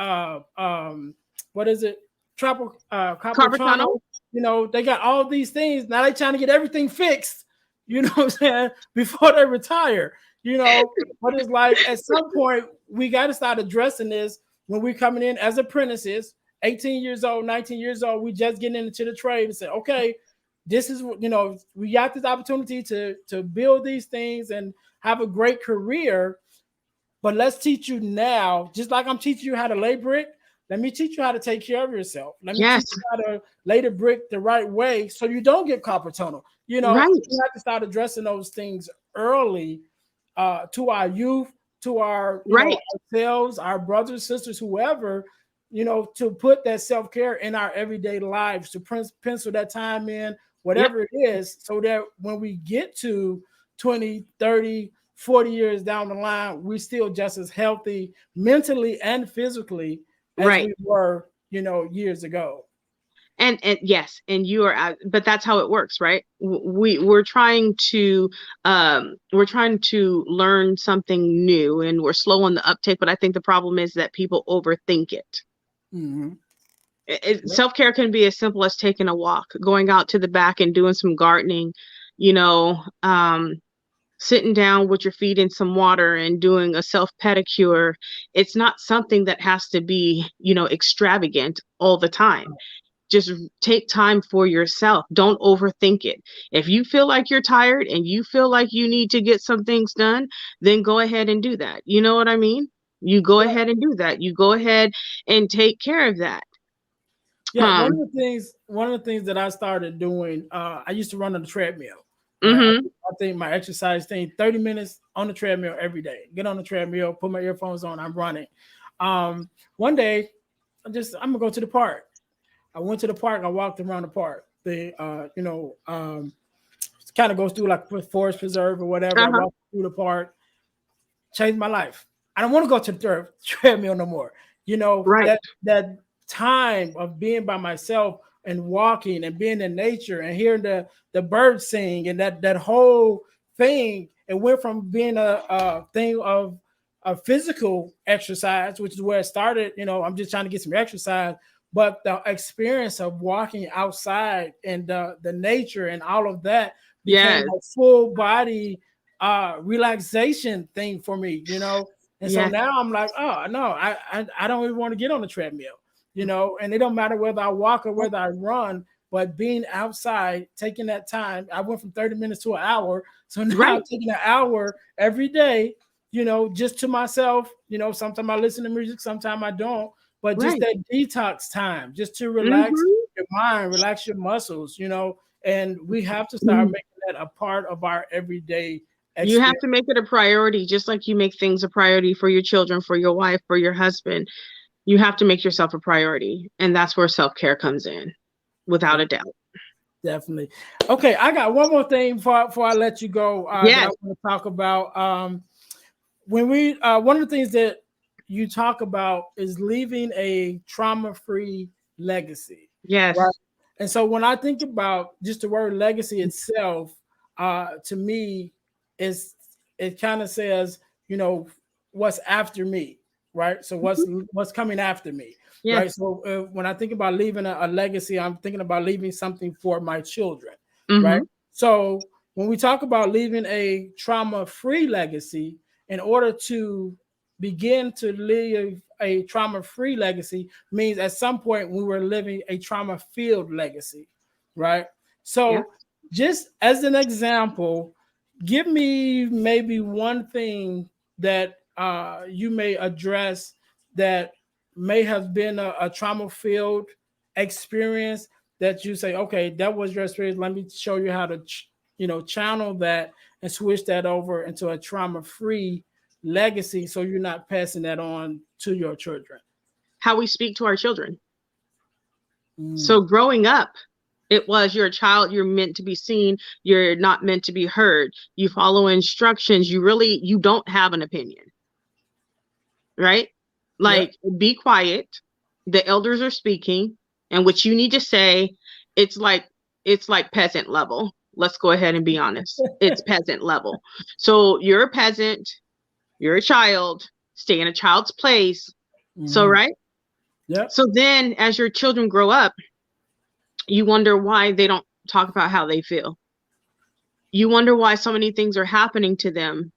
[SPEAKER 1] what is it? Carpal
[SPEAKER 2] Carpal tunnel.
[SPEAKER 1] tunnel. You know, they got all these things. Now they trying to get everything fixed. You know what I'm saying? Before they retire. You know, but it's like at some point we got to start addressing this when we're coming in as apprentices, 18 years old, 19 years old. We just getting into the trade and say, okay, this is what, you know, we got this opportunity to build these things and have a great career, but let's teach you now, just like I'm teaching you how to lay brick. Let me teach you how to take care of yourself. Let me teach
[SPEAKER 2] Yes.
[SPEAKER 1] you how to lay the brick the right way so you don't get carpal tunnel. You know,
[SPEAKER 2] Right.
[SPEAKER 1] we have to start addressing those things early, to our youth, to our, you know,
[SPEAKER 2] Right.
[SPEAKER 1] ourselves, our brothers, sisters, whoever, you know, to put that self-care in our everyday lives, to pencil that time in,
[SPEAKER 2] Yep.
[SPEAKER 1] whatever it is, so that when we get to 20, 30, 40 years down the line, we still just as healthy mentally and physically as
[SPEAKER 2] Right.
[SPEAKER 1] we were, you know, years ago.
[SPEAKER 2] And yes, and you are, but that's how it works, right? We're trying to learn something new, and we're slow on the uptake. But I think the problem is that people overthink it.
[SPEAKER 1] Mm-hmm.
[SPEAKER 2] Self-care can be as simple as taking a walk, going out to the back and doing some gardening, you know, sitting down with your feet in some water and doing a self pedicure. It's not something that has to be, you know, extravagant all the time. Just take time for yourself. Don't overthink it. If you feel like you're tired and you feel like you need to get some things done, then go ahead and do that. You know what I mean? You go
[SPEAKER 1] Yeah.
[SPEAKER 2] ahead and do that. You go ahead and take care of that.
[SPEAKER 1] Yeah, one of the things that I started doing, I used to run on the treadmill. Right,
[SPEAKER 2] Mm-hmm.
[SPEAKER 1] I think my exercise thing, 30 minutes on the treadmill every day. Get on the treadmill, put my earphones on, I'm running. One day, I'm gonna go to the park. I went to the park. I walked around the park. Kind of goes through like forest preserve or whatever. I
[SPEAKER 2] Uh-huh.
[SPEAKER 1] walked through the park, changed my life. I don't want to go to the treadmill no more. You know,
[SPEAKER 2] Right.
[SPEAKER 1] that time of being by myself and walking and being in nature and hearing the birds sing and that whole thing, it went from being a thing of a physical exercise, which is where it started. You know, I'm just trying to get some exercise, but the experience of walking outside and the nature and all of that became
[SPEAKER 2] Yes.
[SPEAKER 1] a full body relaxation thing for me, you know. And so
[SPEAKER 2] Yes.
[SPEAKER 1] now I'm like, oh no, I don't even want to get on the treadmill, you know. And it don't matter whether I walk or whether I run, but being outside, taking that time. I went from 30 minutes to an hour, so now
[SPEAKER 2] Right.
[SPEAKER 1] I'm taking an hour every day, you know, just to myself. You know, sometimes I listen to music, sometimes I don't, but just
[SPEAKER 2] Right.
[SPEAKER 1] that detox time, just to relax
[SPEAKER 2] Mm-hmm.
[SPEAKER 1] your mind, relax your muscles, you know. And we have to start making that a part of our everyday
[SPEAKER 2] You have
[SPEAKER 1] experience.
[SPEAKER 2] to make it a priority, just like you make things a priority for your children, for your wife, for your husband. You have to make yourself a priority. And that's where self-care comes in, without a doubt.
[SPEAKER 1] Definitely. Okay, I got one more thing before I let you go that I
[SPEAKER 2] Yes.
[SPEAKER 1] want to talk about. When we one of the things that you talk about is leaving a trauma-free legacy,
[SPEAKER 2] Yes.
[SPEAKER 1] right? And so when I think about just the word legacy itself, to me, is it kind of says, you know, what's after me, right? So what's coming after me,
[SPEAKER 2] Yes.
[SPEAKER 1] right? So when I think about leaving a legacy, I'm thinking about leaving something for my children, right?
[SPEAKER 2] Mm-hmm.
[SPEAKER 1] So when we talk about leaving a trauma-free legacy, in order to begin to live a trauma-free legacy means at some point we were living a trauma-filled legacy, right?
[SPEAKER 2] Yeah.
[SPEAKER 1] So just as an example, give me maybe one thing that you may address that may have been a trauma-filled experience that you say, okay, that was your experience. Let me show you how to, channel that and switch that over into a trauma-free legacy, so you're not passing that on to your children.
[SPEAKER 2] How we speak to our children. So
[SPEAKER 1] Mm.
[SPEAKER 2] growing up, it was, you're a child, you're meant to be seen, you're not meant to be heard. You follow instructions, you don't have an opinion, right?
[SPEAKER 1] Yep.
[SPEAKER 2] Like, be quiet. The elders are speaking, and what you need to say, it's like peasant level. Let's go ahead and be honest. It's peasant level. So you're a peasant, you're a child, stay in a child's place. So, right?
[SPEAKER 1] Yeah.
[SPEAKER 2] So then as your children grow up, you wonder why they don't talk about how they feel. You wonder why so many things are happening to them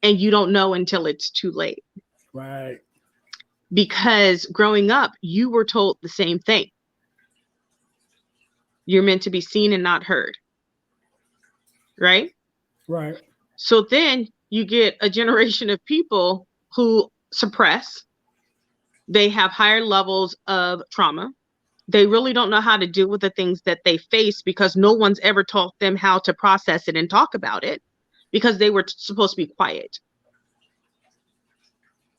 [SPEAKER 2] and you don't know until it's too late.
[SPEAKER 1] Right.
[SPEAKER 2] Because growing up, you were told the same thing. You're meant to be seen and not heard. Right?
[SPEAKER 1] Right.
[SPEAKER 2] So then you get a generation of people who suppress. They have higher levels of trauma. They really don't know how to deal with the things that they face because no one's ever taught them how to process it and talk about it because they were supposed to be quiet.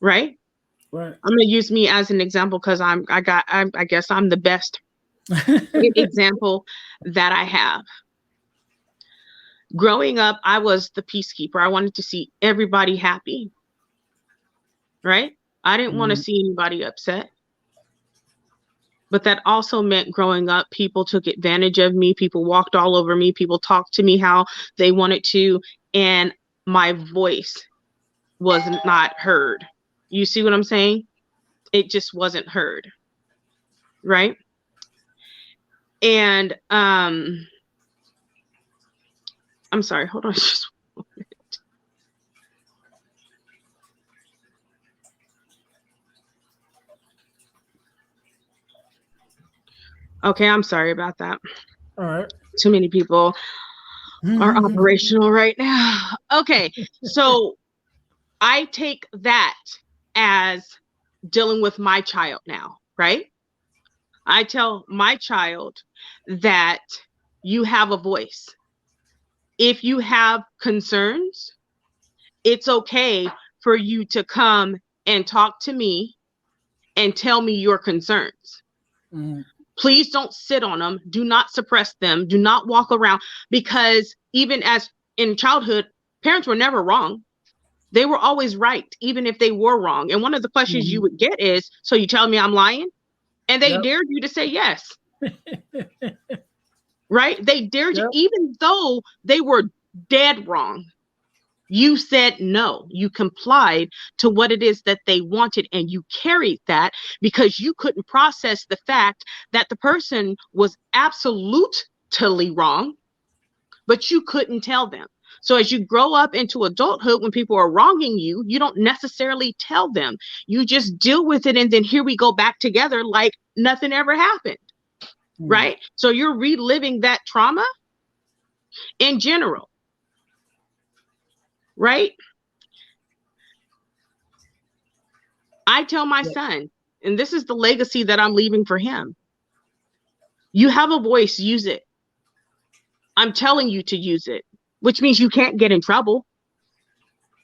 [SPEAKER 2] Right?
[SPEAKER 1] Right.
[SPEAKER 2] I'm going to use me as an example because I guess I'm the best example that I have. Growing up, I was the peacekeeper. I wanted to see everybody happy. Right? I didn't want to see anybody upset. But that also meant growing up, people took advantage of me. People walked all over me. People talked to me how they wanted to. And my voice was not heard. You see what I'm saying? It just wasn't heard. Right? And I'm sorry. Hold on. Just one minute. Okay, I'm sorry about that.
[SPEAKER 1] All right.
[SPEAKER 2] Too many people are operational right now. Okay, so I take that as dealing with my child now, right? I tell my child that you have a voice. If you have concerns, it's okay for you to come and talk to me and tell me your concerns. Please don't sit on them. Do not suppress them. Do not walk around, because even as in childhood, parents were never wrong. They were always right, even if they were wrong. And one of the questions you would get is, so you tell me I'm lying? And they dared you to say yes. Right? They dared you, even though they were dead wrong. You said no. You complied to what it is that they wanted, and you carried that because you couldn't process the fact that the person was absolutely wrong, but you couldn't tell them. So as you grow up into adulthood, when people are wronging you, you don't necessarily tell them. You just deal with it, and then here we go back together like nothing ever happened. Right? So you're reliving that trauma in general. Right? I tell my son, and this is the legacy that I'm leaving for him. You have a voice, use it. I'm telling you to use it, which means you can't get in trouble.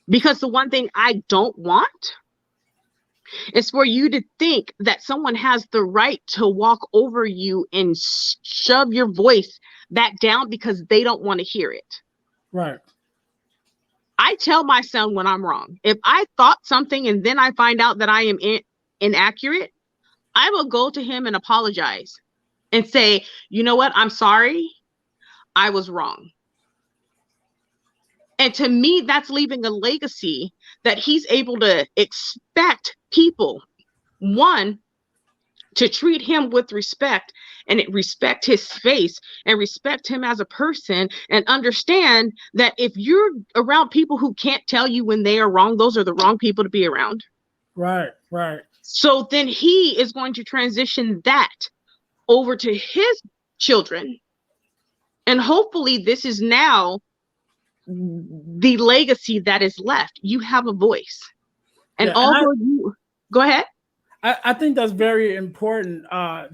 [SPEAKER 2] Because the one thing I don't want is for you to think that someone has the right to walk over you and shove your voice back down because they don't want to hear it.
[SPEAKER 1] Right.
[SPEAKER 2] I tell my son when I'm wrong. If I thought something and then I find out that I am inaccurate, I will go to him and apologize and say, you know what? I'm sorry. I was wrong. And to me, that's leaving a legacy that he's able to expect people, one, to treat him with respect and respect his space and respect him as a person, and understand that if you're around people who can't tell you when they are wrong, those are the wrong people to be around.
[SPEAKER 1] Right, right.
[SPEAKER 2] So then he is going to transition that over to his children. And hopefully this is now the legacy that is left. You have a voice. And although you go ahead.
[SPEAKER 1] I think that's very important,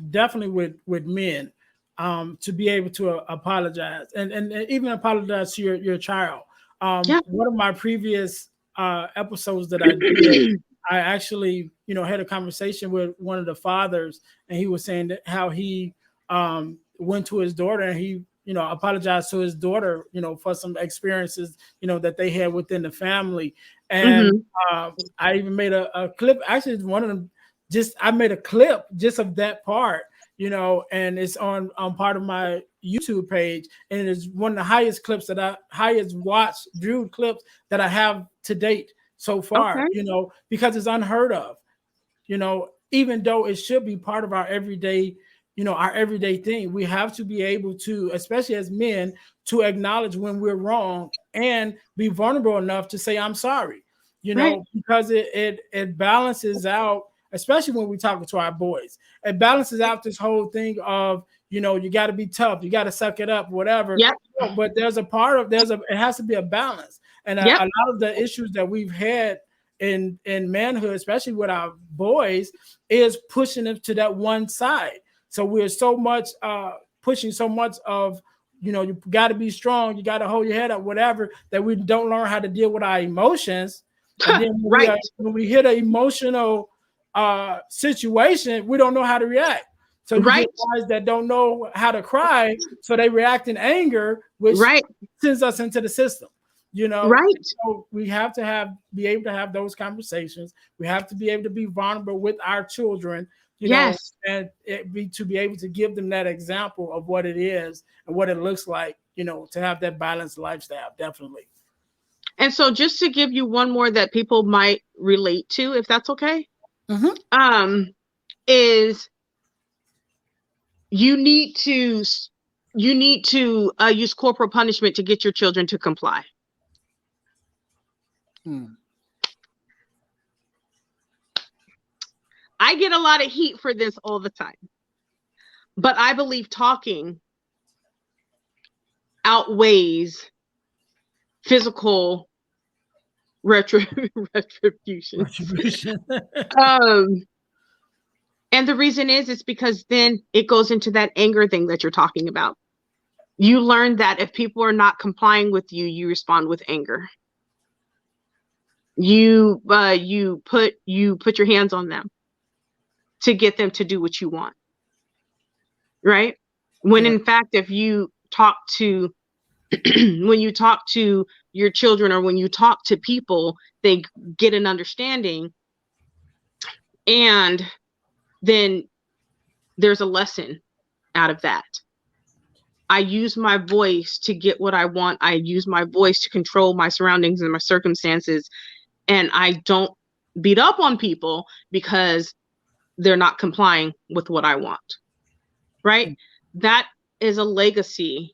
[SPEAKER 1] definitely with men, to be able to apologize and even apologize to your child. One of my previous episodes that I did, I actually, had a conversation with one of the fathers, and he was saying that how he went to his daughter and he, apologized to his daughter, for some experiences, that they had within the family. And I even made a clip. Actually, one of them, I made a clip just of that part, and it's on part of my YouTube page, and it's one of the highest clips highest watched viewed clips that I have to date so far,
[SPEAKER 2] Okay.
[SPEAKER 1] because it's unheard of, even though it should be part of our everyday thing. We have to be able to, especially as men, to acknowledge when we're wrong and be vulnerable enough to say, I'm sorry,
[SPEAKER 2] Right.
[SPEAKER 1] because it balances out, especially when we talk to our boys. It balances out this whole thing of, you got to be tough, you got to suck it up, whatever.
[SPEAKER 2] Yep.
[SPEAKER 1] But it has to be a balance. And
[SPEAKER 2] Yep.
[SPEAKER 1] a lot of the issues that we've had in manhood, especially with our boys, is pushing them to that one side. So we're so much pushing so much of, you got to be strong, you got to hold your head up, whatever, that we don't learn how to deal with our emotions. And then
[SPEAKER 2] Right.
[SPEAKER 1] when we hit an emotional situation, we don't know how to react. So you
[SPEAKER 2] Right.
[SPEAKER 1] get guys that don't know how to cry, so they react in anger, which
[SPEAKER 2] Right.
[SPEAKER 1] sends us into the system.
[SPEAKER 2] Right.
[SPEAKER 1] So we have to be able to have those conversations. We have to be able to be vulnerable with our children,
[SPEAKER 2] Yes.
[SPEAKER 1] and to be able to give them that example of what it is and what it looks like, to have that balanced lifestyle, definitely.
[SPEAKER 2] And so just to give you one more that people might relate to, if that's okay, is you need to use corporal punishment to get your children to comply. I get a lot of heat for this all the time, but I believe talking outweighs physical retribution. And the reason is because then it goes into that anger thing that you're talking about. You learn that if people are not complying with you, you respond with anger. You put your hands on them to get them to do what you want. Right? When in fact, if you talk to when you talk to your children, or when you talk to people, they get an understanding, and then there's a lesson out of that. I use my voice to get what I want. I use my voice to control my surroundings and my circumstances. And I don't beat up on people because they're not complying with what I want. Right? That is a legacy.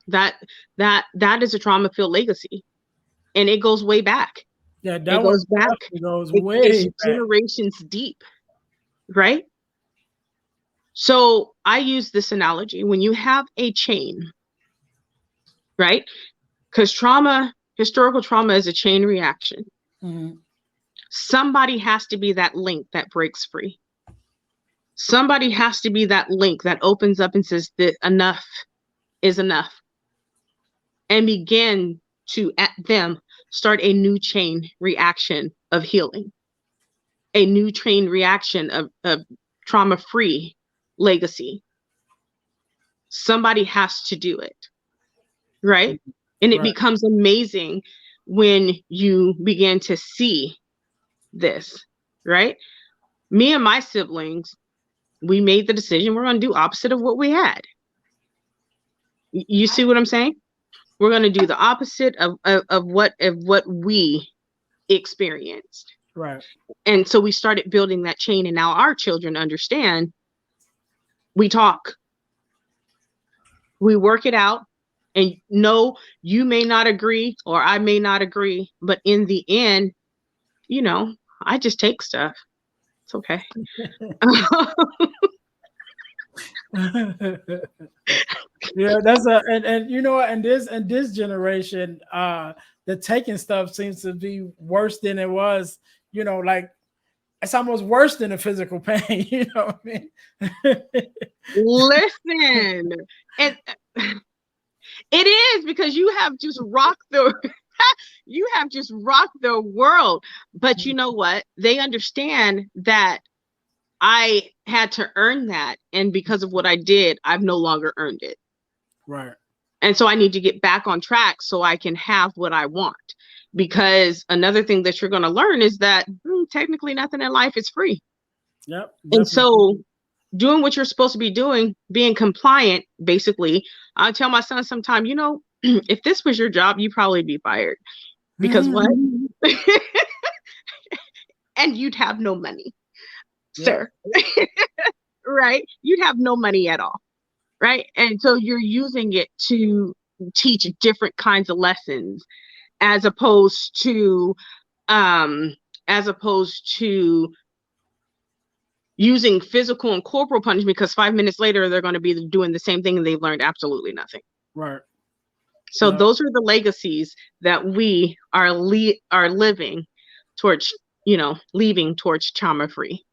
[SPEAKER 2] That is a trauma-filled legacy. And it goes way back.
[SPEAKER 1] Yeah,
[SPEAKER 2] it goes back. It's generations deep. Right? So I use this analogy. When you have a chain, right? Because historical trauma is a chain reaction. Somebody has to be that link that breaks free. Somebody has to be that link that opens up and says that enough is enough, and begin to, at them, start a new chain reaction of healing, a new chain reaction of trauma-free legacy. Somebody has to do it, right? And it becomes amazing when you begin to see this, right? Me and my siblings, we made the decision we're going to do opposite of what we had. You see what I'm saying? We're going to do the opposite of what we experienced.
[SPEAKER 1] Right.
[SPEAKER 2] And so we started building that chain, and now our children understand. We talk, we work it out, and no, you may not agree or I may not agree, but in the end, I just take stuff. It's okay.
[SPEAKER 1] Yeah, that's in this generation, the taking stuff seems to be worse than it was, like it's almost worse than the physical pain, you know what I mean?
[SPEAKER 2] Listen, and it is, because you have just rocked the world. But you know what? They understand that I had to earn that, and because of what I did, I've no longer earned it.
[SPEAKER 1] Right.
[SPEAKER 2] And so I need to get back on track so I can have what I want. Because another thing that you're going to learn is that technically nothing in life is free.
[SPEAKER 1] Yep.
[SPEAKER 2] And so doing what you're supposed to be doing, being compliant, basically. I tell my son sometimes, if this was your job, you'd probably be fired because what? And you'd have no money, sir. Right? You'd have no money at all. Right. And so you're using it to teach different kinds of lessons as opposed to um as opposed to using physical and corporal punishment, because 5 minutes later they're going to be doing the same thing and they've learned absolutely nothing.
[SPEAKER 1] Right.
[SPEAKER 2] So those are the legacies that we are living towards, leaving towards trauma free.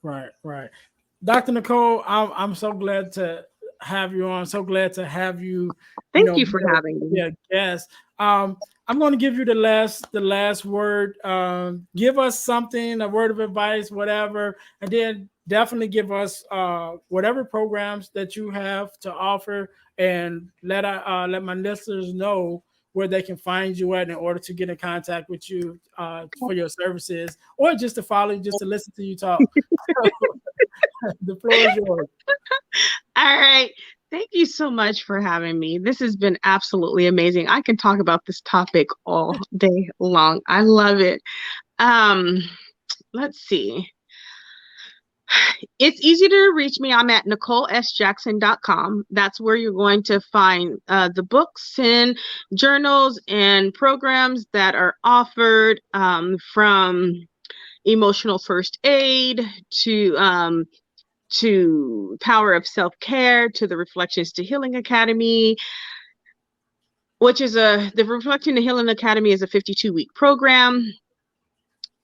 [SPEAKER 1] Right. Right. Dr. Nicole, I'm so glad to have you on. So glad to have you.
[SPEAKER 2] Thank you for having me.
[SPEAKER 1] Yeah. Yes. I'm going to give you the last word. Give us something, a word of advice, whatever, and then definitely give us whatever programs that you have to offer, and let my listeners know where they can find you at in order to get in contact with you for your services, or just to follow you, just to listen to you talk. The floor is yours.
[SPEAKER 2] All right. Thank you so much for having me. This has been absolutely amazing. I can talk about this topic all day long. I love it. Let's see. It's easy to reach me. I'm at NicoleSJackson.com. That's where you're going to find the books and journals and programs that are offered, from emotional first aid to Power of Self-Care, to the Reflections to Healing Academy, which is the Reflecting to Healing Academy is a 52-week program.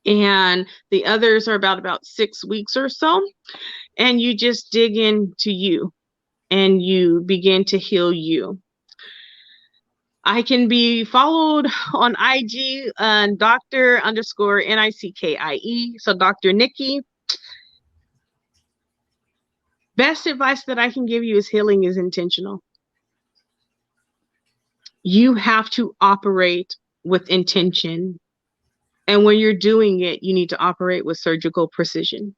[SPEAKER 2] And the others are about 6 weeks or so. And you just dig into you and you begin to heal you. I can be followed on IG on Dr_Nickie. So Dr. Nikki. Best advice that I can give you is healing is intentional. You have to operate with intention. And when you're doing it, you need to operate with surgical precision.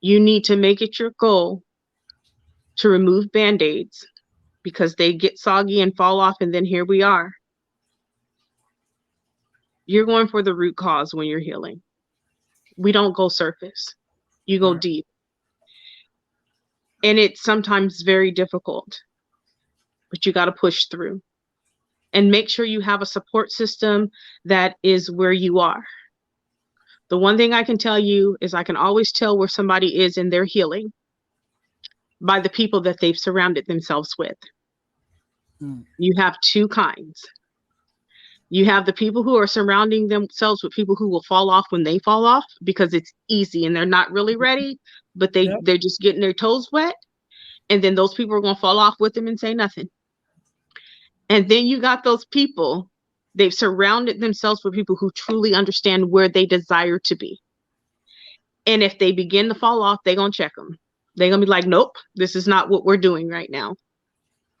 [SPEAKER 2] You need to make it your goal to remove Band-Aids, because they get soggy and fall off, and then here we are. You're going for the root cause when you're healing. We don't go surface. You go deep. And it's sometimes very difficult, but you got to push through. And make sure you have a support system that is where you are. The one thing I can tell you is I can always tell where somebody is in their healing by the people that they've surrounded themselves with. You have two kinds. You have the people who are surrounding themselves with people who will fall off when they fall off because it's easy and they're not really ready, but they're just getting their toes wet. And then those people are going to fall off with them and say nothing. And then you got those people, they've surrounded themselves with people who truly understand where they desire to be. And if they begin to fall off, they're going to check them. They're going to be like, nope, this is not what we're doing right now.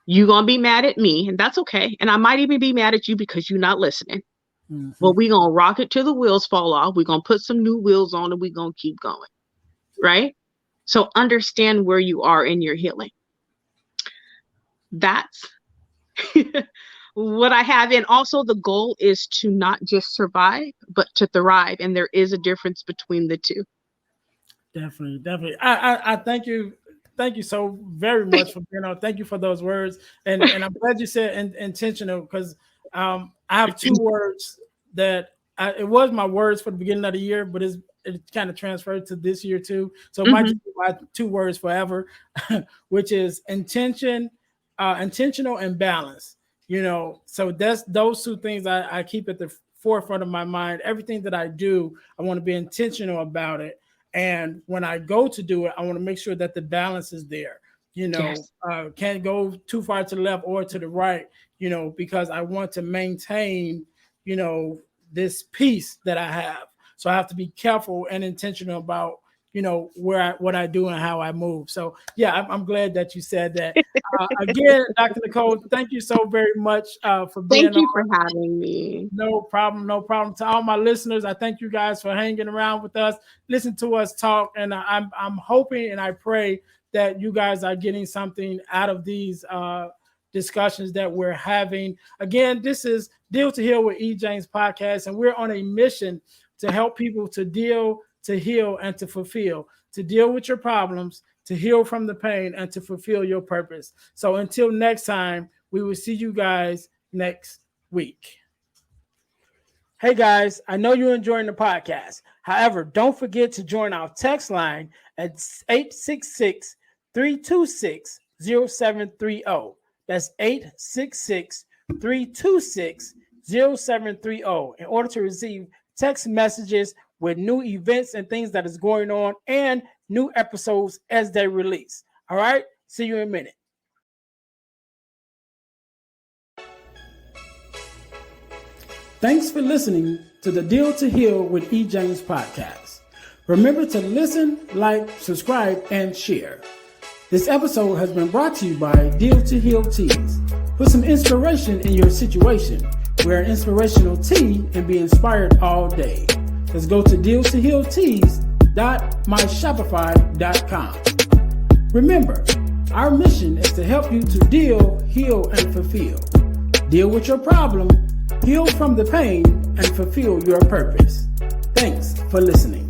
[SPEAKER 2] You're going to be mad at me, and that's okay. And I might even be mad at you because you're not listening. Well, we're going to rock it till the wheels fall off. We're going to put some new wheels on and we're going to keep going. Right? So understand where you are in your healing. That's what I have. And also the goal is to not just survive, but to thrive. And there is a difference between the two.
[SPEAKER 1] Definitely. I thank you. Thank you so very much for being on. Thank you for those words. And I'm glad you said intentional, because I have two words that it was my words for the beginning of the year, but it kind of transferred to this year too. So it might just be my two words forever, which is intentional and balance. So that's those two things I keep at the forefront of my mind. Everything that I do, I want to be intentional about it. And when I go to do it, I want to make sure that the balance is there. Yes. Can't go too far to the left or to the right, because I want to maintain, this peace that I have. So I have to be careful and intentional about, what I do and how I move. So yeah, I'm glad that you said that. Again, Dr. Nicole, thank you so very much for being
[SPEAKER 2] Thank you
[SPEAKER 1] on.
[SPEAKER 2] for having me.
[SPEAKER 1] No problem. No problem. To all my listeners, I thank you guys for hanging around with us, listen to us talk, and I'm hoping and I pray that you guys are getting something out of these discussions that we're having. Again, this is Deal to Heal with E. James podcast, and we're on a mission to help people to deal, to heal, and to fulfill, to deal with your problems, to heal from the pain, and to fulfill your purpose. So until next time, we will see you guys next week. Hey guys, I know you're enjoying the podcast. However, don't forget to join our text line at 866-326-0730. That's 866-326-0730 in order to receive text messages with new events and things that is going on and new episodes as they release. All right, see you in a minute. Thanks for listening to the Deal to Heal with E. James podcast. Remember to listen, like, subscribe, and share. This episode has been brought to you by Deal to Heal Teas. Put some inspiration in your situation. Wear an inspirational tea and be inspired all day. Let's go to dealtohealteas.myshopify.com. Remember, our mission is to help you to deal, heal, and fulfill. Deal with your problem, heal from the pain, and fulfill your purpose. Thanks for listening.